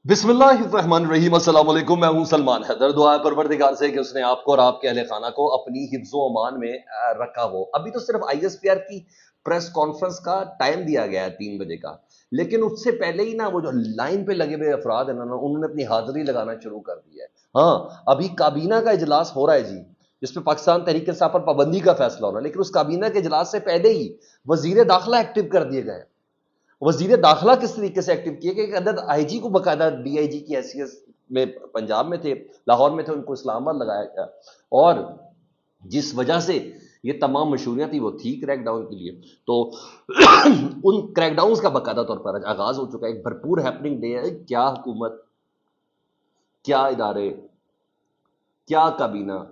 बिस्मिल्लाहिर्रहमानिर्रहीम। अस्सलाम वालेकुम। मैं हूं सलमान हैदर। दुआ है परवरदिगार से कि उसने आपको और आपके अहले खाना को अपनी हिफ्ज़ व अमान में रखा हो। अभी तो सिर्फ आईएसपीआर की प्रेस कॉन्फ्रेंस का टाइम दिया गया है 3 बजे का, लेकिन उससे पहले ही ना वो जो लाइन पे लगे हुए अफराद है ना, उन्होंने अपनी हाजिरी लगाना शुरू कर दिया है। हाँ, अभी काबीना का इजलास हो रहा है जी, जिसपे पाकिस्तान तहरीक इंसाफ पर पाबंदी का फैसला हो रहा है, लेकिन उस काबीना के इजलास से पहले ही वजीर दाखिला एक्टिव कर दिए गए। वजीर दाखिला किस तरीके से एक्टिव किए कि एक अदद आईजी को बकायदा डीआईजी की हैसियत में पंजाब में थे, लाहौर में थे, उनको इस्लामाबाद लगाया गया। और जिस वजह से ये तमाम मशहूरियां थी वो थी क्रैकडाउन के लिए, तो उन क्रैकडाउन का बकायदा तौर पर आज आगाज हो चुका है। एक भरपूर हैपनिंग डे है। क्या हुकूमत, क्या इदारे, क्या काबीना,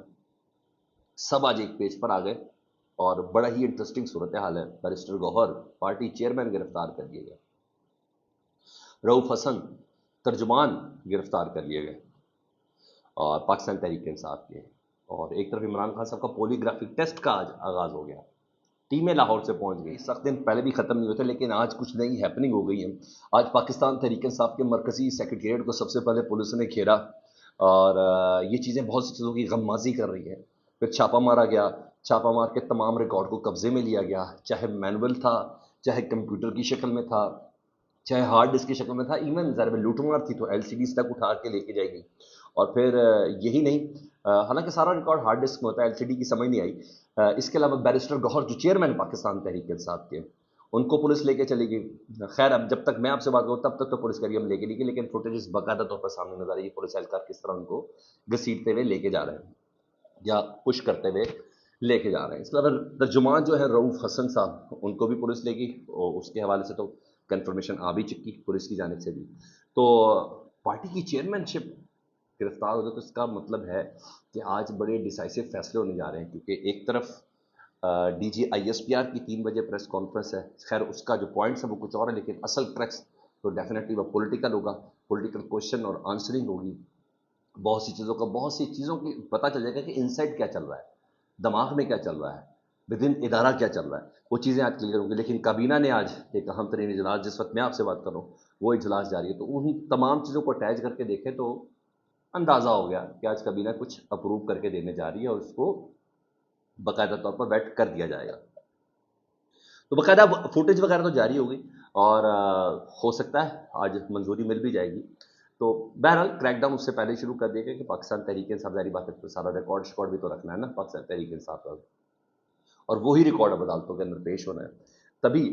सब आज एक पेज पर आ गए। और बड़ा ही इंटरेस्टिंग सूरत हाल है। बैरिस्टर गौहर पार्टी चेयरमैन गिरफ्तार कर दिए गए, रऊफ हसन तर्जुमान गिरफ्तार कर लिए गए, और पाकिस्तान तहरीक इंसाफ के। और एक तरफ इमरान खान साहब का पोलीग्राफिक टेस्ट का आज आगाज हो गया। टीमें लाहौर से पहुंच गई। सख्त दिन पहले भी खत्म नहीं हुए थे, लेकिन आज कुछ नई हैपनिंग हो गई है। आज पाकिस्तान तहरीक इंसाफ के मरकजी सेक्रेटेरिएट को सबसे पहले पुलिस ने घेरा, और ये चीज़ें बहुत सी चीज़ों की गममाजी कर रही है। फिर छापा मारा गया। छापा मार के तमाम रिकॉर्ड को कब्जे में लिया गया, चाहे मैनुअल था, चाहे कंप्यूटर की शक्ल में था, चाहे हार्ड डिस्क की शक्ल में था, इवन ज़रा लूटमार थी तो एलसीडीज तक उठा के लेके जाएगी। और फिर यही नहीं, हालांकि सारा रिकॉर्ड हार्ड डिस्क में होता है, एलसीडी की समझ नहीं आई। इसके अलावा बैरिस्टर गौहर जो चेयरमैन पाकिस्तान तहरीक इंसाफ के, उनको पुलिस लेके चली गई। खैर, अब जब तक मैं आपसे बात करूँ तब तक तो पुलिस करिए हम लेके नहीं गई, लेकिन फुटेज बाकायदा तौर पर सामने नजर आई। पुलिस एहलकार किस तरह उनको घसीटते हुए लेके जा रहे हैं या पुश करते हुए लेके जा रहे हैं। इसके अलावा तर्जुमान जो है रऊफ हसन साहब, उनको भी पुलिस लेगी, और उसके हवाले से तो कंफर्मेशन आ भी चुकी पुलिस की जानिब से भी। तो पार्टी की चेयरमैनशिप गिरफ्तार हो जाए तो इसका मतलब है कि आज बड़े डिसाइसिव फैसले होने जा रहे हैं, क्योंकि एक तरफ डीजी आईएसपीआर की 3 बजे प्रेस कॉन्फ्रेंस है। खैर, उसका जो पॉइंट्स है वो कुछ और है, लेकिन असल ट्रैक्स तो डेफिनेटली वो पॉलिटिकल होगा। पॉलिटिकल क्वेश्चन और आंसरिंग होगी। बहुत सी चीज़ों की पता चल जाएगा कि इनसाइड क्या चल रहा है, दिमाग में क्या चल रहा है, विद इन इदारा क्या चल रहा है, वो चीज़ें आज क्लियर होंगी। लेकिन काबीना ने आज एक अहम तरीन इजलास, जिस वक्त मैं आपसे बात कर रहा हूँ वो इजलास जारी है, तो उन तमाम चीज़ों को अटैच करके देखें तो अंदाज़ा हो गया कि आज काबीना कुछ अप्रूव करके देने जा रही है, और उसको बाकायदा तौर पर वेट कर दिया जाएगा। तो बाकायदा फुटेज वगैरह तो जारी होगी, और हो सकता है आज मंजूरी मिल भी जाएगी। तो बहरहाल क्रैकडाउन उससे पहले शुरू कर दिया गया कि पाकिस्तान तहरीक इंसाफ, जारी बात है, तो सारा रिकॉर्ड भी तो रखना है ना पाकिस्तान तहरीक इंसाफ का, और वही रिकॉर्ड अब अदालतों के अंदर पेश होना है। तभी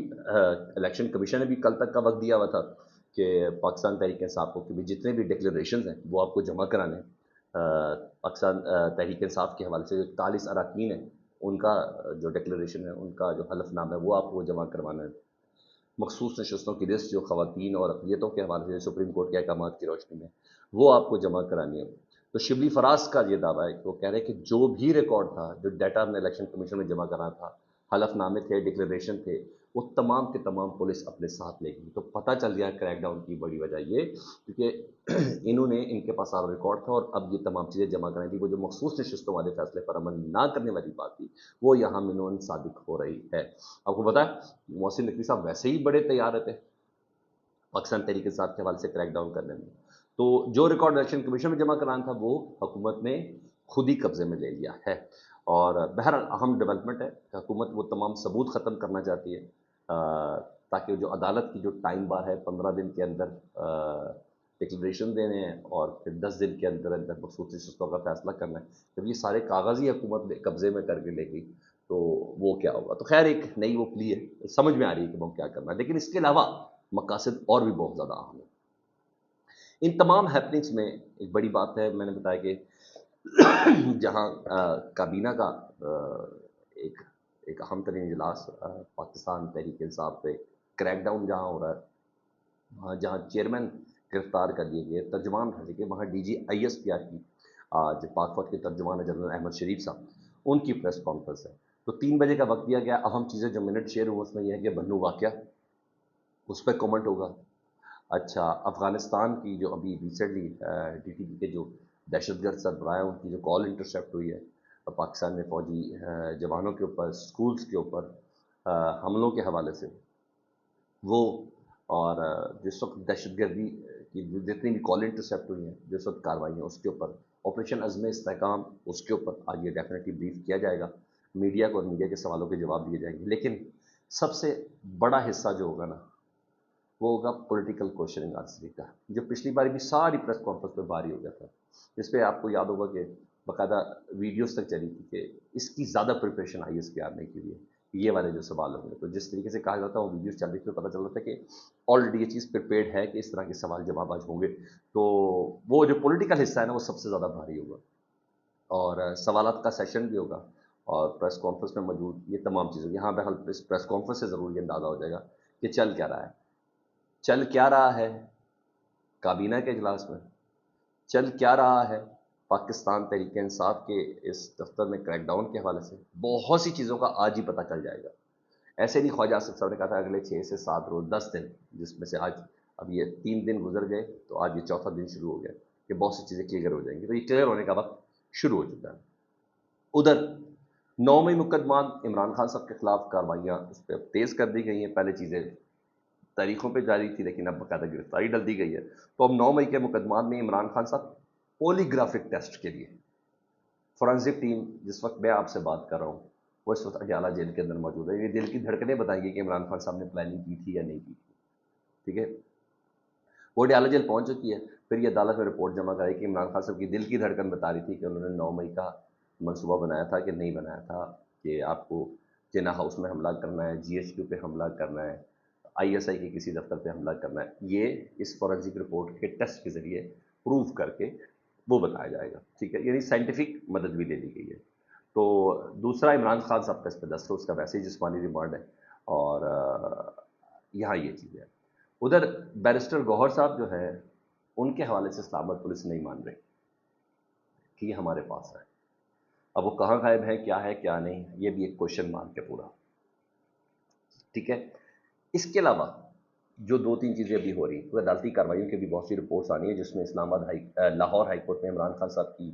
इलेक्शन कमीशन ने भी कल तक का वक्त दिया हुआ था कि पाकिस्तान तहरीक इंसाफ को कि भी जितने भी डिक्लेरेशन हैं वो आपको जमा कराने हैं। पाकिस्तान तहरीक इंसाफ के हवाले से जो 41 अरकान हैं, उनका जो डिक्लेरेशन है, उनका जो हलफनामा है, वो आपको जमा करवाना है। मखसूस नशस्तों की लिस्ट जो ख़वातीन और अक़लियतों के हवाले से सुप्रीम कोर्ट के अहकामात की रोशनी में, वो आपको जमा करानी है। तो शिबली फराज का ये दावा है कि वो कह रहे हैं कि जो भी रिकॉर्ड था, जो डाटा हमने इलेक्शन कमीशन में जमा करा था, हलफनामे थे, डिक्लेरेशन थे, वो तमाम के तमाम पुलिस अपने साथ लेगी। तो पता चल गया क्रैकडाउन की बड़ी वजह ये, क्योंकि इन्होंने, इनके पास सारा रिकॉर्ड था, और अब ये तमाम चीज़ें जमा कराई थी। वो जो मखसूस नशस्तों वाले फैसले पर अमल ना करने वाली बात थी, वो यहाँ मिनोन साबित हो रही है। आपको पता है मोहसिन नकवी साहब वैसे ही बड़े तैयार रहते हैं पाकिस्तान तहरीक इंसाफ के हवाले से क्रैकडाउन करने में। तो जो रिकॉर्ड इलेक्शन कमीशन में जमा कराना था वो हुकूमत ने खुद ही कब्जे में ले लिया है। और बहरहाल अहम डेवलपमेंट है कि हुकूमत वो तमाम सबूत ख़त्म करना चाहती है, ताकि जो अदालत की जो टाइम बार है 15 दिन के अंदर डिक्लेरेशन देने हैं, और फिर 10 दिन के अंदर अंदर मखसूस नशस्तों का फैसला करना है। जब ये सारे कागज़ ही हुकूमत कब्जे में करके लेगी तो वो क्या होगा। तो खैर, एक नई वो प्ली है, समझ में आ रही है कि वो क्या करना है, लेकिन इसके अलावा मकासद और भी बहुत ज़्यादा अहम है। इन तमाम हैपनिंग्स में एक बड़ी बात है, मैंने बताया कि जहाँ काबीना का एक एक अहम तरीन इजलास पाकिस्तान तहरीक इंसाफ पे क्रैकडाउन जहाँ हो रहा है, वहाँ जहाँ चेयरमैन गिरफ्तार कर लिए गए, तर्जुमान रह गए, वहाँ डीजी आईएसपीआर की आज पाक फौज के तर्जुमान जनरल अहमद शरीफ साहब, उनकी प्रेस कॉन्फ्रेंस है। तो 3 बजे का वक्त दिया गया। अहम चीज़ें जो मिनट शेयर हुआ उसमें यह है कि बन्नू वाक़या, उस पर कमेंट होगा। अच्छा, अफ़गानिस्तान की जो अभी रिसेंटली टीटीपी के जो दहशतगर्द सरबराह हैं, उनकी जो कॉल इंटरसेप्ट हुई है पाकिस्तान में फ़ौजी जवानों के ऊपर, स्कूल्स के ऊपर हमलों के हवाले से, वो, और जिस वक्त दहशतगर्दी کہ جتنی بھی کال انٹرسیپٹ ہوئی ہیں جس وقت کارروائی ہیں اس کے اوپر، آپریشن عزم استحکام اس کے اوپر آج یہ ڈیفینیٹلی بریف کیا جائے گا میڈیا کو، اور میڈیا کے سوالوں کے جواب دیے جائیں گے. لیکن سب سے بڑا حصہ جو ہوگا نا وہ ہوگا پولیٹیکل کوشچننگ آنسرنگ کا، جو پچھلی بار بھی ساری پریس کانفرنس پہ بھاری ہو گیا تھا، جس پہ آپ کو یاد ہوگا کہ باقاعدہ ویڈیوز تک چلی تھی کہ اس کی زیادہ preparation I S P R نے کی ہوئی ہے یہ والے جو سوال ہوں گے. تو جس طریقے سے کہا جاتا ہے وہ ویڈیوز چل رہی تھی، پتہ چل رہا تھا کہ آلریڈی یہ چیز پریپیئرڈ ہے کہ اس طرح کے سوال جواب آج ہوں گے. تو وہ جو پولیٹیکل حصہ ہے نا وہ سب سے زیادہ بھاری ہوگا، اور سوالات کا سیشن بھی ہوگا اور پریس کانفرنس میں موجود یہ تمام چیزیں. یہاں بہرحال پریس کانفرنس سے ضرور یہ اندازہ ہو جائے گا کہ چل کیا رہا ہے. چل کیا رہا ہے کابینہ کے اجلاس میں، چل کیا رہا ہے پاکستان تحریک انصاف کے اس دفتر میں کریک ڈاؤن کے حوالے سے، بہت سی چیزوں کا آج ہی پتہ چل جائے گا. ایسے نہیں خواجہ آصف صاحب نے کہا تھا اگلے 6 سے 7 روز 10 دن، جس میں سے آج اب یہ 3 دن گزر گئے تو آج یہ چوتھا دن شروع ہو گیا کہ بہت سی چیزیں کلیئر ہو جائیں گی. تو یہ کلیئر ہونے کا وقت شروع ہو چکا ہے. ادھر 9 مقدمات عمران خان صاحب کے خلاف کاروائیاں اس پہ اب تیز کر دی گئی ہیں. پہلے چیزیں تاریخوں پہ جاری تھی لیکن اب باقاعدہ گرفتاری ڈل دی گئی ہے. تو اب 9 مئی کے مقدمات میں عمران خان صاحب پولی گرافک ٹیسٹ کے لیے فورنزک ٹیم، جس وقت میں آپ سے بات کر رہا ہوں وہ اس وقت اڈیالہ جیل کے اندر موجود ہے. یہ دل کی دھڑکنیں بتائیں گی کہ عمران خان صاحب نے پلاننگ کی تھی یا نہیں کی تھی. ٹھیک ہے، وہ اڈیالہ جیل پہنچ چکی ہے. پھر یہ عدالت میں رپورٹ جمع کرائی کہ عمران خان صاحب کی دل کی دھڑکن بتا رہی تھی کہ انہوں نے 9 مئی کا منصوبہ بنایا تھا کہ نہیں بنایا تھا، کہ آپ کو جنا ہاؤس میں حملہ کرنا ہے، جی ایچ کیو پہ حملہ کرنا ہے، آئی ایس آئی کے کسی دفتر پہ حملہ کرنا ہے. یہ اس فورنزک رپورٹ کے ٹیسٹ کے ذریعے پروف کر کے وہ بتایا جائے گا. ٹھیک ہے، یعنی سائنٹیفک مدد بھی لے لی گئی ہے. تو دوسرا عمران خان صاحب کا اس پہ دست ہے، اس کا ویسے ہی جسمانی ریمانڈ ہے. اور یہاں یہ چیز ہے. ادھر بیرسٹر گوہر صاحب جو ہے ان کے حوالے سے اسلام آباد پولیس نہیں مان رہی کہ یہ ہمارے پاس ہے. اب وہ کہاں غائب ہے، کیا ہے کیا نہیں، یہ بھی ایک کوشچن مارک ہے پورا. ٹھیک ہے، اس کے علاوہ جو 2-3 چیزیں ابھی ہو رہی ہیں، عدالتی کارروائیوں کی بھی بہت سی رپورٹس آنی ہیں، جس میں اسلام آباد لاہور ہائی کورٹ میں عمران خان صاحب کی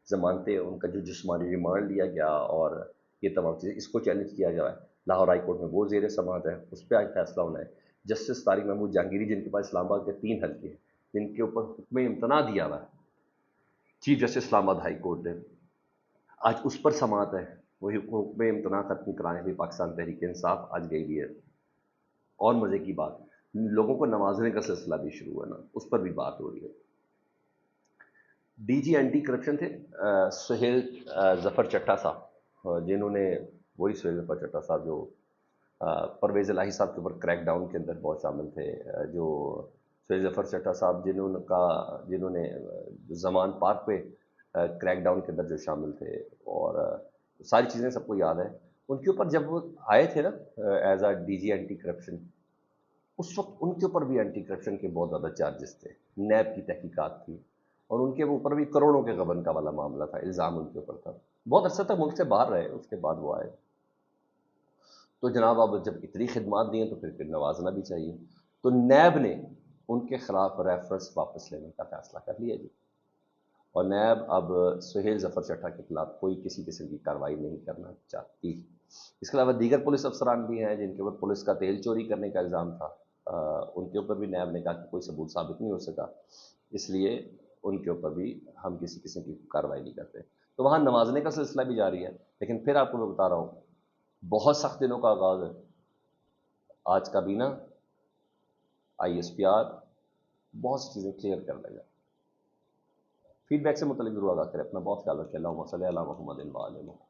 ضمانتیں، ان کا جو جسمانی ریمانڈ لیا گیا اور یہ تمام چیزیں، اس کو چیلنج کیا جائے. لاہور ہائی کورٹ میں وہ زیر سماعت ہے، اس پہ آج فیصلہ ہونا ہے. جسٹس طارق محمود جہانگیری جن کے پاس اسلام آباد کے 3 حلقے ہیں، جن کے اوپر حکم امتناع دیا ہوا ہے چیف جسٹس اسلام آباد ہائی کورٹ نے، آج اس پر سماعت ہے. وہی حکم امتناع ختم کرانے کے لیے پاکستان تحریک انصاف آج گئی ہوئی ہے. اور مزے کی بات، لوگوں کو نوازنے کا سلسلہ بھی شروع ہوا نا، اس پر بھی بات ہو رہی ہے. ڈی جی اینٹی کرپشن تھے سہیل ظفر چٹھا صاحب، جنہوں نے، وہی سہیل ظفر چٹھا صاحب جو پرویز الہی صاحب کے اوپر کریک ڈاؤن کے اندر بہت شامل تھے. جو سہیل ظفر چٹھا صاحب جنہوں نے زمان پارک پہ کریک ڈاؤن کے اندر جو شامل تھے، اور ساری چیزیں سب کو یاد ہیں. ان کے اوپر جب وہ آئے تھے نا as A D G anti corruption, اس وقت ان کے اوپر بھی اینٹی کرپشن کے بہت زیادہ چارجز تھے. نیب کی تحقیقات تھی اور ان کے اوپر بھی کروڑوں کے غبن کا والا معاملہ تھا، الزام ان کے اوپر تھا. بہت عرصہ تک ملک سے باہر رہے، اس کے بعد وہ آئے. تو جناب اب جب اتنی خدمات دی ہیں تو پھر نوازنا بھی چاہیے. تو نیب نے ان کے خلاف ریفرنس واپس لینے کا فیصلہ کر لیا جی، اور نیب اب سہیل ظفر چٹھا کے خلاف کوئی کسی قسم کی کارروائی نہیں کرنا چاہتی. اس کے علاوہ دیگر پولیس افسران بھی ہیں جن کے اوپر پولیس کا تیل چوری کرنے کا الزام تھا. ان کے اوپر بھی نیب نے کہا کہ کوئی ثبوت ثابت نہیں ہو سکا، اس لیے ان کے اوپر بھی ہم کسی قسم کی کارروائی نہیں کرتے. تو وہاں نوازنے کا سلسلہ بھی جاری ہے. لیکن پھر آپ کو میں بتا رہا ہوں بہت سخت دنوں کا آغاز ہے. آج کابینہ، آئی ایس پی آر بہت سی چیزیں کلیئر کر لے گا. فیڈ بیک سے متعلق ضرور آگاہ کریں. اپنا بہت خیال رکھیں. اللہم صلی علی محمد و علی محمد.